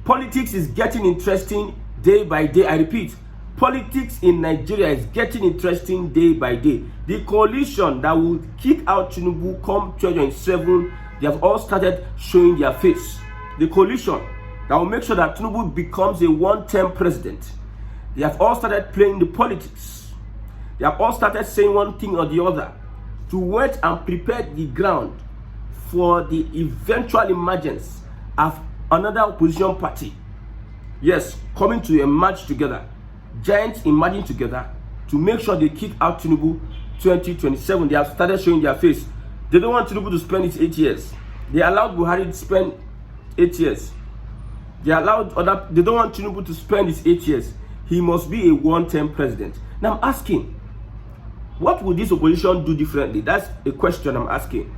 Politics is getting interesting day by day. I repeat, politics in Nigeria is getting interesting day by day. The coalition that will kick out Tinubu come 2027, they have all started showing their face. The coalition that will make sure that Tinubu becomes a one-term president, they have all started playing the politics. They have all started saying one thing or the other to wait and prepare the ground for the eventual emergence of another opposition party. Yes, coming to emerge together. Giants emerging together to make sure they kick out Tinubu 2027. They have started showing their face. They don't want Tinubu to spend his 8 years. They allowed Buhari to spend 8 years. They don't want Tinubu to spend his 8 years. He must be a one-term president. Now I'm asking, what would this opposition do differently? That's a question I'm asking.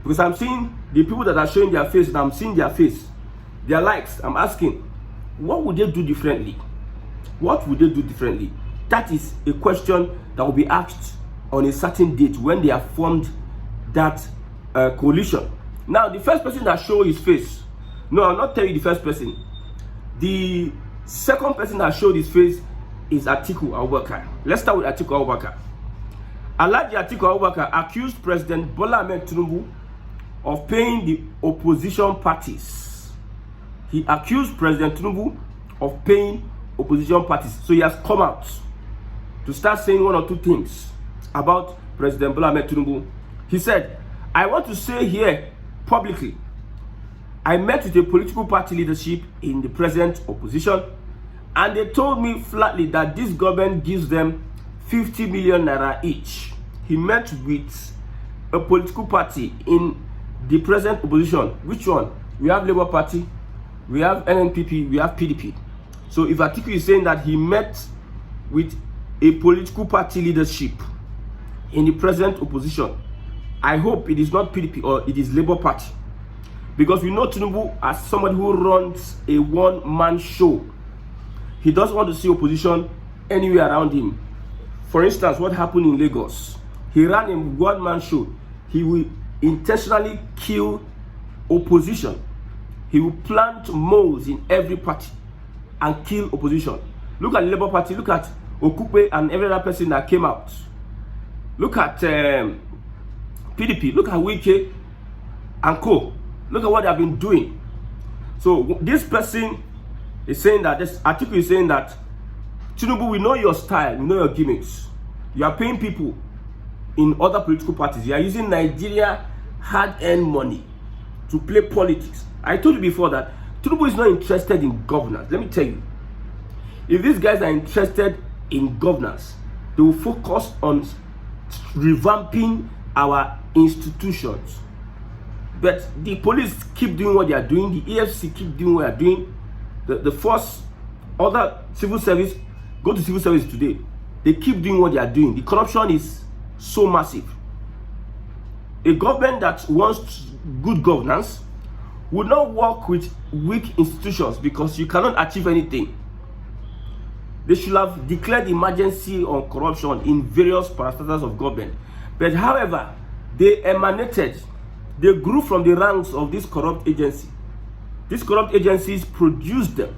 Because I'm seeing the people that are showing their face, and I'm seeing their face, their likes. I'm asking, what would they do differently? What would they do differently? That is a question that will be asked on a certain date when they have formed that coalition. Now, the first person that showed his face, no, I'll not tell you the first person. The second person that showed his face is Atiku Abubakar. Let's start with Atiku Abubakar. Alhaji Atiku Abubakar accused President Bola Ahmed Tinubu of paying the opposition parties. He accused President Tinubu of paying opposition parties. So he has come out to start saying one or two things about President Bola Ahmed Tinubu. He said, I want to say here publicly, I met with a political party leadership in the present opposition, and they told me flatly that this government gives them 50 million naira each. He met with a political party in the present opposition. Which one? We have Labour Party, we have NNPP, we have PDP. So if Atiku is saying that he met with a political party leadership in the present opposition, I hope it is not PDP or it is Labour Party. Because we know Tinubu as somebody who runs a one-man show. He doesn't want to see opposition anywhere around him. For instance, what happened in Lagos? He ran a one-man show. He will intentionally kill opposition. He will plant moles in every party and kill opposition. Look at the Labour Party. Look at Okupe and every other person that came out. Look at PDP. Look at Wike and Co. Look at what they have been doing. So this person is saying that, this article is saying that, Tinubu, we know your style, we know your gimmicks. You are paying people in other political parties. You are using Nigeria hard-earned money to play politics. I told you before that Tinubu is not interested in governance. Let me tell you, if these guys are interested in governance, they will focus on revamping our institutions. But the police keep doing what they are doing, the EFC keep doing what they are doing, the force, other civil service, go to civil service today, they keep doing what they are doing. The corruption is so massive. A government that wants good governance would not work with weak institutions because you cannot achieve anything. They should have declared emergency on corruption in various parastatals of government. But however, they grew from the ranks of this corrupt agency. These corrupt agencies produced them.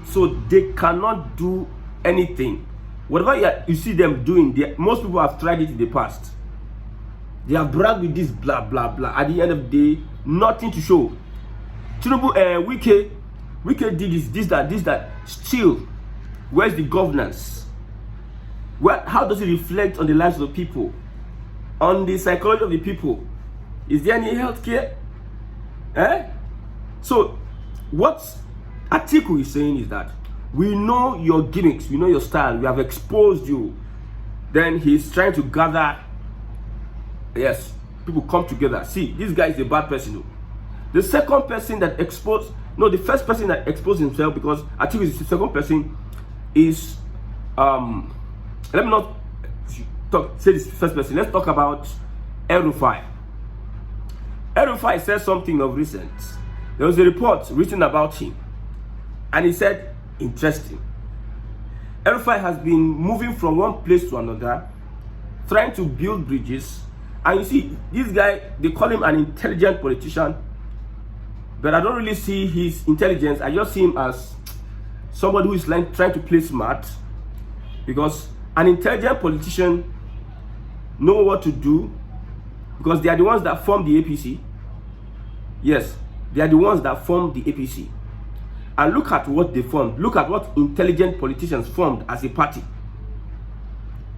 So they cannot do anything. Whatever you see them doing, most people have tried it in the past. They have bragged with this blah blah blah. At the end of the day, nothing to show. Tinubu, Wike did this, that. Still, where's the governance? How does it reflect on the lives of the people? On the psychology of the people? Is there any health care? So, what Atiku is saying is that we know your gimmicks, we know your style, we have exposed you. Then he's trying to gather, yes, people come together. See, this guy is a bad person. The second person that exposed, no, the first person that exposed himself, because Atiku is the second person, is, let me not say this first person, let's talk about Rufai. Rufai said something of recent. There was a report written about him, and he said, interesting. Rufai has been moving from one place to another, trying to build bridges. And you see, this guy, they call him an intelligent politician. but I don't really see his intelligence. I just see him as somebody who is like trying to play smart, because an intelligent politician know what to do, because they are the ones that form the APC. Yes, they are the ones that formed the APC. And look at what they formed. Look at what intelligent politicians formed as a party.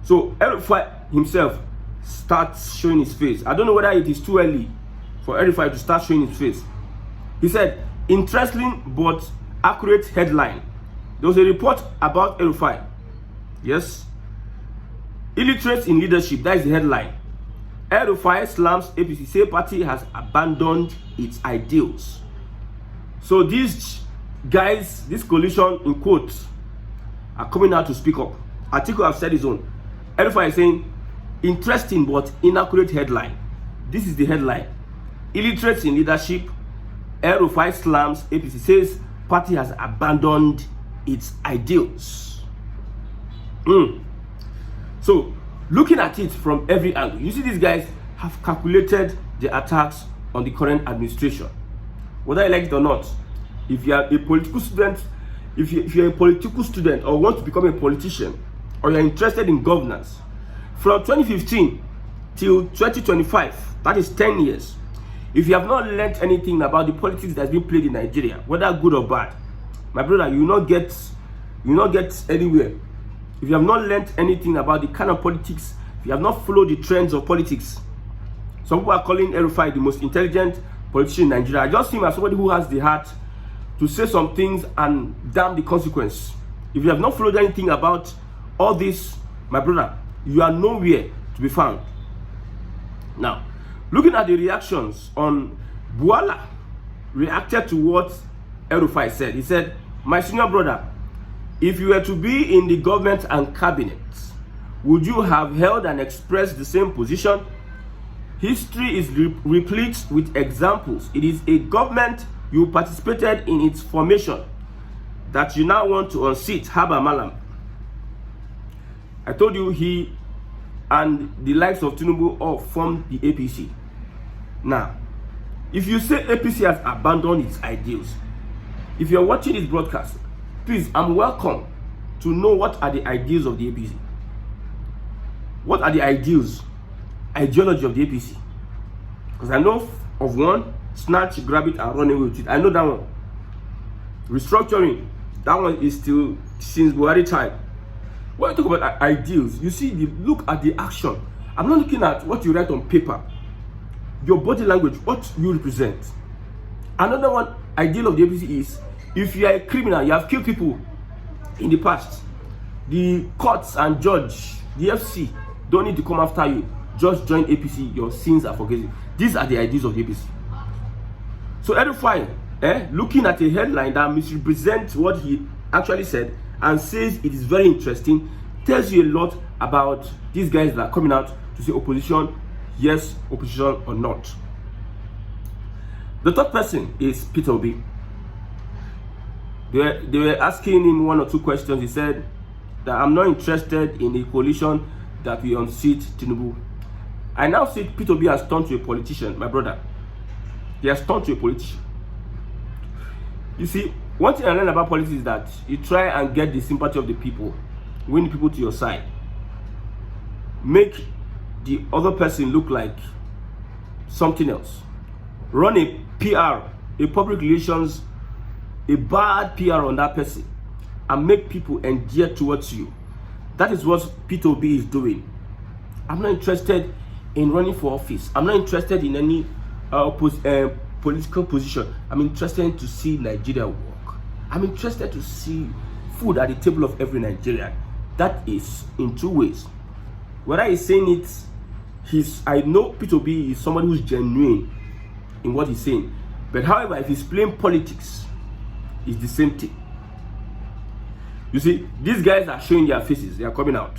So Rufai himself starts showing his face. I don't know whether it is too early for Rufai to start showing his face. He said, interesting but accurate headline. There was a report about Rufai. Yes. Illiterates in leadership. That is the headline. Rufai slams APC. Say party has abandoned its ideals. So these guys, this coalition in quotes, are coming out to speak up. Atiku have said his own. Rufai is saying, interesting but inaccurate headline. This is the headline. Illiterates in leadership. Rufai slams APC. Says party has abandoned its ideals. So, looking at it from every angle, you see these guys have calculated the attacks on the current administration. Whether you like it or not, if you are a political student, if you're a political student or want to become a politician, or you're interested in governance, from 2015 till 2025, that is 10 years, if you have not learned anything about the politics that's been played in Nigeria, whether good or bad, my brother, you will not get anywhere. If you have not learned anything about the kind of politics, if you have not followed the trends of politics, some people are calling Rufai the most intelligent politician in Nigeria. I just see him as somebody who has the heart to say some things and damn the consequence. If you have not followed anything about all this, my brother, you are nowhere to be found. Now, looking at the reactions on Buhari, reacted to what Rufai said. He said, my senior brother, if you were to be in the government and cabinet, would you have held and expressed the same position? History is replete with examples. It is a government you participated in its formation that you now want to unseat. Haba Malam. I told you he and the likes of Tinubu all formed the APC. Now, if you say APC has abandoned its ideals, if you're watching this broadcast, please, I'm welcome to know what are the ideals of the APC. What are the ideology of the APC? Because I know of one, snatch, grab it, and run away with it. I know that one. Restructuring, that one is still since Buhari time. When you talk about ideals, you see, look at the action. I'm not looking at what you write on paper. Your body language, what you represent. Another one ideal of the APC is, if you are a criminal, you have killed people in the past, the courts and judge, the FC, don't need to come after you. Just join APC, your sins are forgiven. These are the ideas of the APC. So Rufai, looking at a headline that misrepresents what he actually said and says it is very interesting, tells you a lot about these guys that are coming out to say opposition, yes, opposition or not. The third person is Peter Obi. They were asking him one or two questions. He said that I'm not interested in a coalition that will unseat Tinubu. I now see Peter Obi has turned to a politician, my brother. He has turned to a politician. You see, one thing I learned about politics is that you try and get the sympathy of the people, win people to your side, make the other person look like something else, run a PR, a public relations, a bad PR on that person, and make people endear towards you. That is what Peter Obi is doing. I'm not interested in running for office. I'm not interested in any political position. I'm interested to see Nigeria work. I'm interested to see food at the table of every Nigerian. That is in two ways. Whether he's saying it, I know Peter Obi is somebody who's genuine in what he's saying. But however, if he's playing politics, it's the same thing. You see, these guys are showing their faces. They are coming out.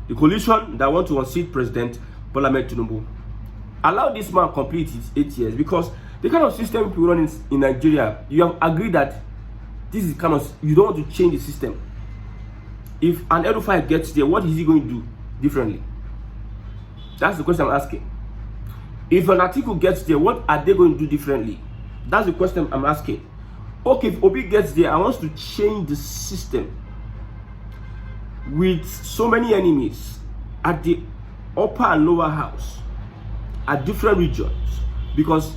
The coalition that want to unseat President Bola Ahmed Tinubu, allow this man complete his 8 years, because the kind of system people run in Nigeria, you have agreed that this is kind of, you don't want to change the system. If an Rufai gets there, what is he going to do differently? That's the question I'm asking. If an Atiku gets there, what are they going to do differently? That's the question I'm asking. Okay, if Obi gets there and wants to change the system with so many enemies at the upper and lower house, at different regions, because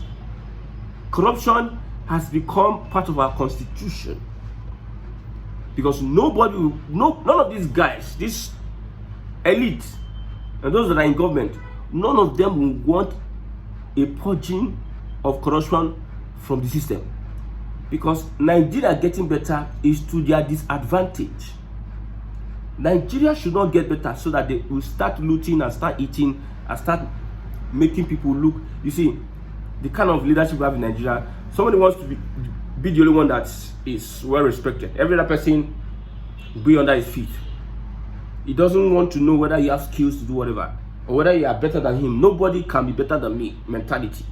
corruption has become part of our constitution. Because none of these guys, this elite, and those that are in government, none of them will want a purging of corruption from the system. Because Nigeria getting better is to their disadvantage. Nigeria should not get better so that they will start looting and start eating and start making people look. You see, the kind of leadership we have in Nigeria, somebody wants to be the only one that is well respected. Every other person will be under his feet. He doesn't want to know whether you have skills to do whatever or whether you are better than him. Nobody can be better than me mentality.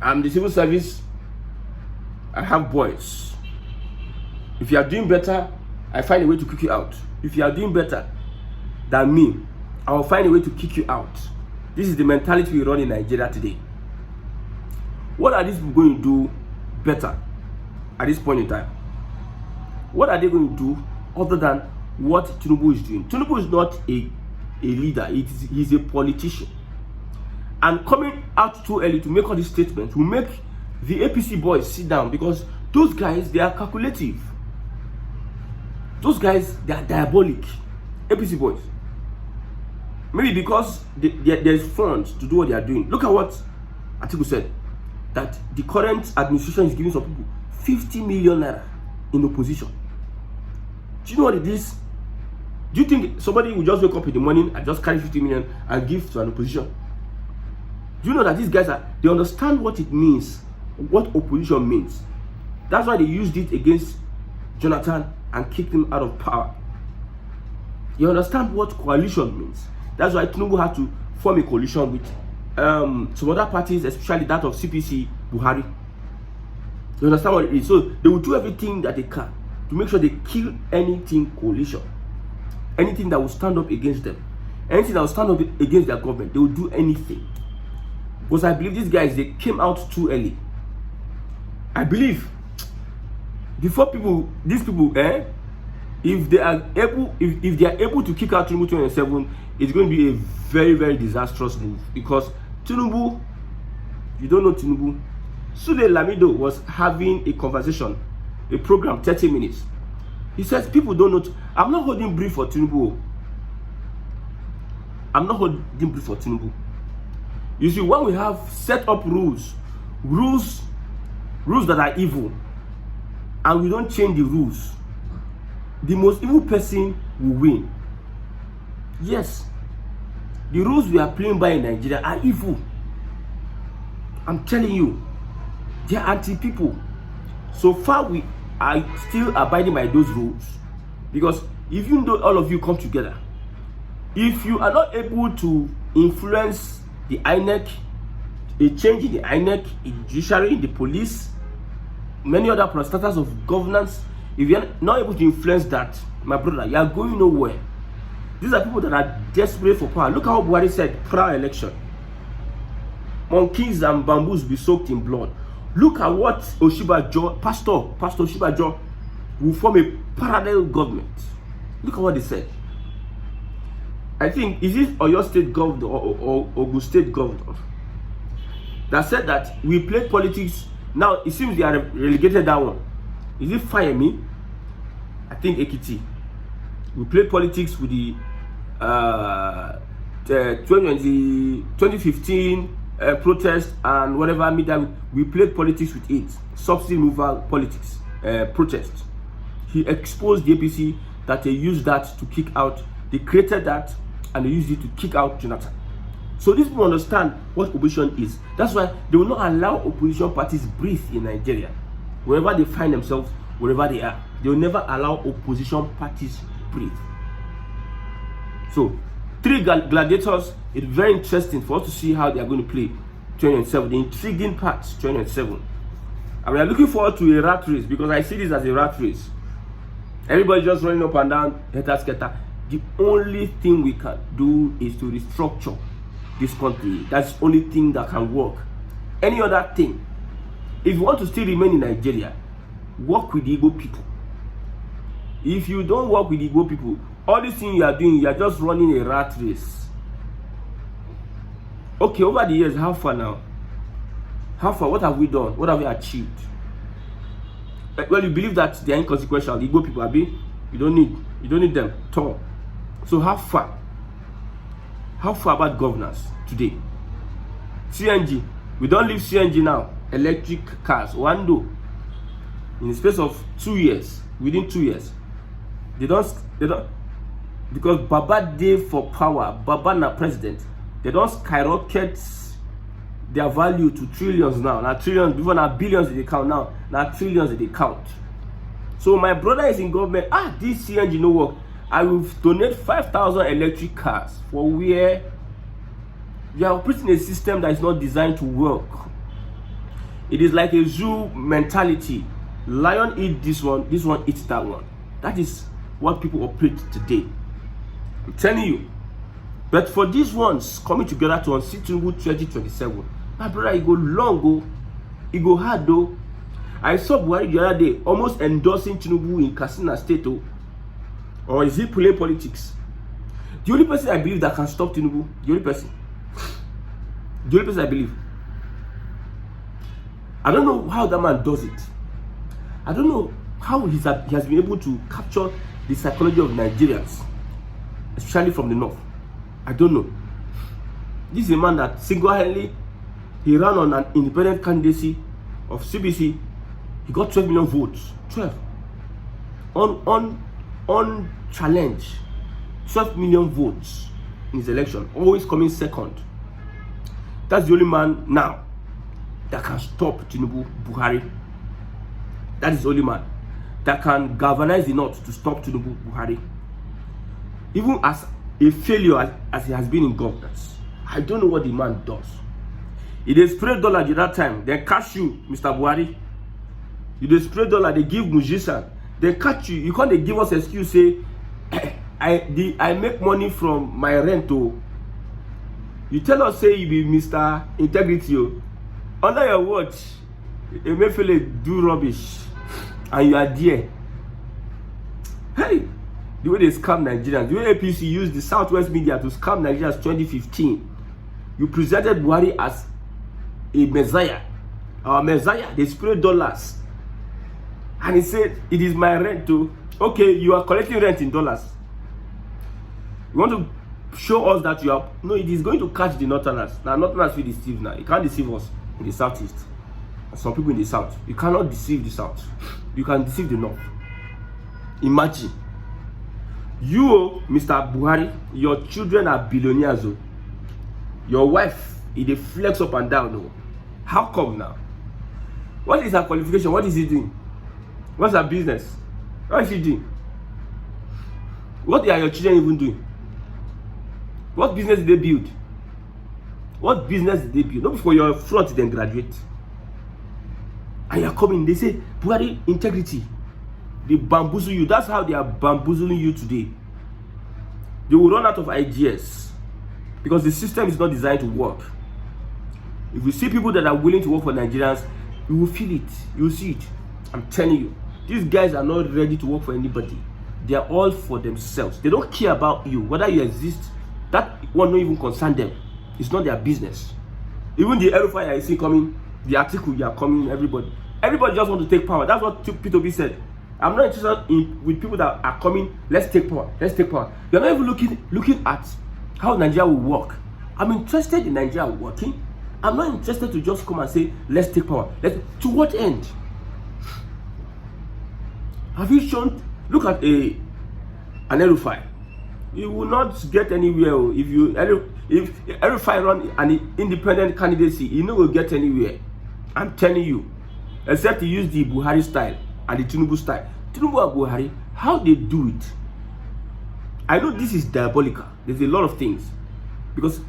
I'm the civil service. I have boys. If you are doing better, I find a way to kick you out. If you are doing better than me, I will find a way to kick you out. This is the mentality we run in Nigeria today. What are these people going to do better at this point in time? What are they going to do other than what Tinubu is doing? Tinubu is not a leader, he's a politician. And coming out too early to make all these statements will make the APC boys sit down, because those guys, they are calculative. Those guys, they are diabolic. APC boys. Maybe because there's funds to do what they are doing. Look at what Atiku said, that the current administration is giving some people 50 million naira in opposition. Do you know what it is? Do you think somebody will just wake up in the morning and just carry 50 million and give to an opposition? Do you know that these guys they understand what it means, what opposition means? That's why they used it against Jonathan and kicked him out of power. You understand what coalition means. That's why Tinubu had to form a coalition with some other parties, especially that of CPC, Buhari. You understand what it is? So they will do everything that they can to make sure they kill anything coalition. Anything that will stand up against them. Anything that will stand up against their government. They will do anything. Because I believe these guys, they came out too early. I believe before these people, if they are able to kick out Tinubu 2027, it's going to be a very, very disastrous move. Because Tinubu, you don't know Tinubu, Sule Lamido was having a conversation, a program, 30 minutes. He says people don't know. I'm not holding brief for Tinubu. I'm not holding brief for Tinubu. You see, when we have set up rules that are evil, and we don't change the rules, the most evil person will win. Yes, the rules we are playing by in Nigeria are evil. I'm telling you, they are anti-people. So far, we are still abiding by those rules. Because if you know all of you come together, if you are not able to influence the INEC, a change in the INEC, in the judiciary, in the police, many other parastatals of governance, if you are not able to influence that, my brother, you are going nowhere. These are people that are desperate for power. Look at how Buhari said, prior election, monkeys and bamboos will be soaked in blood. Look at what Pastor Oshibajo will form a parallel government. Look at what they said. I think, is it Oyo State Governor or Ogun State Governor that said that we play politics? Now, it seems they are relegated that one. Is it Fayemi? I think Ekiti. We play politics with the 2015 protest and whatever media. We played politics with it. Subsidy removal politics, protest. He exposed the APC that they used that to kick out. They created that and they used it to kick out Jonathan. So these people understand what opposition is. That's why they will not allow opposition parties breathe in Nigeria. Wherever they find themselves, wherever they are, they will never allow opposition parties breathe. So, 3 gladiators. It's very interesting for us to see how they are going to play 2027. The intriguing part, 2027. And we are looking forward to a rat race, because I see this as a rat race. Everybody just running up and down, scatter. The only thing we can do is to restructure this country. That's the only thing that can work. Any other thing If you want to still remain in Nigeria, work with the Igbo people. If you don't work with the Igbo people, all this thing you are doing, you are just running a rat race. Okay, over the years, how far now? How far? What have we done? What have we achieved? Well, you believe that they are inconsequential. The Igbo people, Abi, you don't need them at all. So how far? How far about governance today? CNG, we don't leave CNG now. Electric cars, Wando. In the space of 2 years, within 2 years, they don't, because Baba day for power, Baba na president, they don't skyrocket their value to trillions now. Now trillions, before now billions they count now. Now trillions they count. So my brother is in government. This CNG no work. I will donate 5,000 electric cars for where you are operating a system that is not designed to work. It is like a zoo mentality. Lion eat this one eats that one. That is what people operate today. I'm telling you. But for these ones coming together to unseat Tinubu 2027, my brother, it go long, go. It go hard though. I saw Buhari the other day almost endorsing Tinubu in Katsina State. Or is he playing politics? The only person I believe that can stop Tinubu, the only person I believe. I don't know how that man does it. I don't know how he has been able to capture the psychology of Nigerians, especially from the north. I don't know. This is a man that single-handedly, he ran on an independent candidacy of CBC. He got 12 million votes. 12. On challenge. 12 million votes in his election. Always coming second. That's the only man now that can stop Tinubu, Buhari. That is the only man that can galvanize the North to stop Tinubu, Buhari. Even as a failure as he has been in governance, I don't know what the man does. He dey spray dollar at that time, then catch you, Mr. Buhari. You dey spray dollar, they give musician, they catch you. You can't give us excuse say I make money from my rent. You tell us say you be Mr. Integrity. Under your watch, Emefiele do rubbish, and you are there. Hey, the way they scam Nigerians, the way APC used the Southwest media to scam Nigerians 2015. You presented Buhari as a messiah. Our messiah, they spray dollars. And he said, it is my rent too. Okay, you are collecting rent in dollars. You want to show us that you are... No, it is going to catch the Northerners. Now, Northerners will deceive now. You can't deceive us in the Southeast. And some people in the South. You cannot deceive the South. You can deceive the North. Imagine. You, Mr. Buhari, your children are billionaires. Your wife, they flex up and down. How come now? What is her qualification? What is he doing? What's her business? What is she doing? What are your children even doing? What business did they build? What business did they build? Not before your front then graduate. And you're coming, they say, Buhari, integrity. They bamboozle you. That's how they are bamboozling you today. They will run out of ideas because the system is not designed to work. If you see people that are willing to work for Nigerians, you will feel it. You will see it. I'm telling you, these guys are not ready to work for anybody. They are all for themselves. They don't care about you, whether you exist. That one not even concern them. It's not their business. Even the Rufai I see coming, the Atiku you are coming, everybody just want to take power. That's what P2B said. I'm not interested with people that are coming. Let's take power. Let's take power. You're not even looking at how Nigeria will work. I'm interested in Nigeria working. I'm not interested to just come and say let's take power. To what end? Have you shown? Look at an Rufai. You will not get anywhere if Rufai run an independent candidacy. You know will get anywhere. I'm telling you, except to use the Buhari style and the Tinubu style. Tinubu and Buhari, how they do it? I know this is diabolical. There's a lot of things because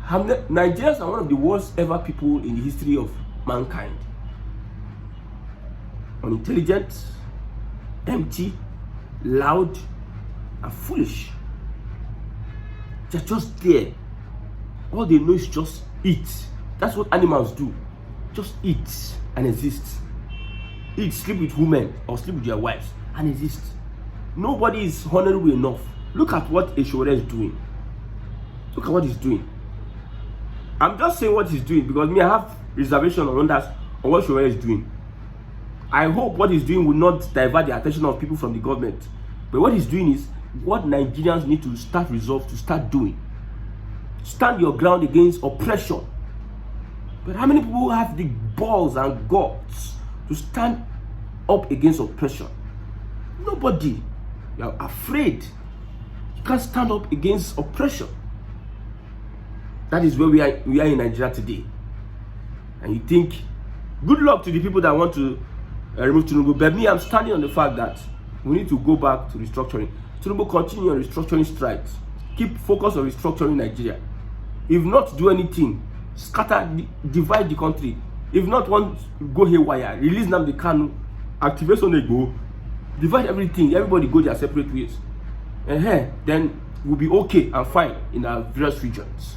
Nigerians are one of the worst ever people in the history of mankind. Unintelligent, empty, loud, and foolish. They're just there. All they know is just eat. That's what animals do. just eat and exist. Eat, sleep with women or sleep with their wives and exist. Nobody is honorable enough. Look at what Eshore is doing. Look at what he's doing. I'm just saying what he's doing because me, I have reservation on that, on what Eshore is doing. I hope what he's doing will not divert the attention of people from the government. But what he's doing is what Nigerians need to start resolve to start doing. Stand your ground against oppression. But how many people have the balls and guts to stand up against oppression? Nobody. You are afraid. You can't stand up against oppression. That is where we are in Nigeria today. And you think, good luck to the people that want to remove Tinubu. But me, I'm standing on the fact that we need to go back to restructuring. Tinubu continue on restructuring strides. Keep focus on restructuring Nigeria. If not do anything, scatter, divide the country. If not want go haywire, release Nnamdi Kanu, activate Onego, divide everything, everybody go their separate ways. And then we'll be okay and fine in our various regions.